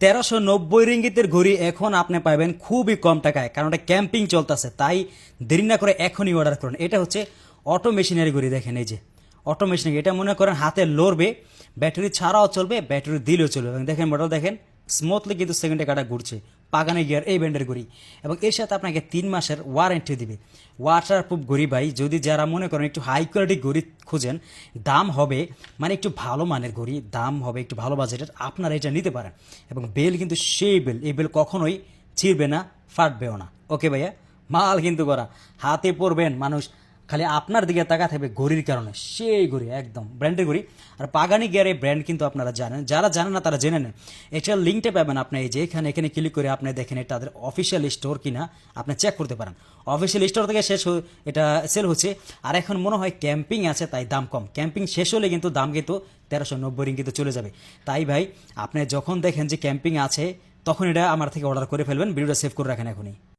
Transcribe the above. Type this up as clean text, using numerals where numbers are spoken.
1390 রিঙ্গিতের ঘড়ি এখন আপনি পাবেন খুবই কম টাকায়, কারণ এটা ক্যাম্পিং চলতেছে। তাই দেরি না করে এখনই অর্ডার করুন। এটা হচ্ছে অটো মেশিনারি ঘড়ি, দেখেন এই যে অটো মেশিনারি। এটা মনে করেন হাতে লড়বে, ব্যাটারি ছাড়াও চলবে, ব্যাটারি দিলেও চলবে। এবং দেখেন মডেল দেখেন, স্মুথলি কিন্তু সেকেন্ডে কাটা ঘুরছে, পাগানে গিয়ার এই ব্যান্ডের ঘড়ি। এবং এর সাথে আপনাকে 3 মাসের ওয়ারেন্টি দিবে। ওয়াটারপ্রুফ ঘড়ি ভাই, যদি যারা মনে করেন একটু হাই কোয়ালিটি ঘড়ি খুঁজেন, দাম হবে মানে একটু ভালো মানের ঘড়ি, দাম হবে একটু ভালো বাজেটের, আপনারা এটা নিতে পারেন। এবং বেল কিন্তু সেই বেল, এই বেল কখনোই ছিঁড়বে না, ফাটবেও না। ওকে ভাইয়া, মাল কিন্তু করা, হাতে পরবেন মানুষ খালি আপনার দিকে তাকা থাকবে ঘড়ির কারণে। সেই ঘড়ি একদম ব্র্যান্ডের ঘড়ি। আর পাগানি গিয়ার এই ব্র্যান্ড কিন্তু আপনারা জানেন, যারা জানেন না তারা জেনে নেন। এটার লিঙ্কটা পাবেন আপনি এই যে এখানে ক্লিক করে আপনি দেখেন এটা তাদের অফিসিয়াল স্টোর কিনা আপনি চেক করতে পারেন। অফিসিয়াল স্টোর থেকে এটা সেল হচ্ছে। আর এখন মনে হয় ক্যাম্পিং আছে তাই দাম কম, ক্যাম্পিং শেষ হলে কিন্তু দাম কিন্তু 1390 রিঙ্গিতে চলে যাবে। তাই ভাই, আপনি যখন দেখেন যে ক্যাম্পিং আছে তখন এটা আমার থেকে অর্ডার করে ফেলবেন। ভিডিওটা সেভ করে রাখেন এখনই।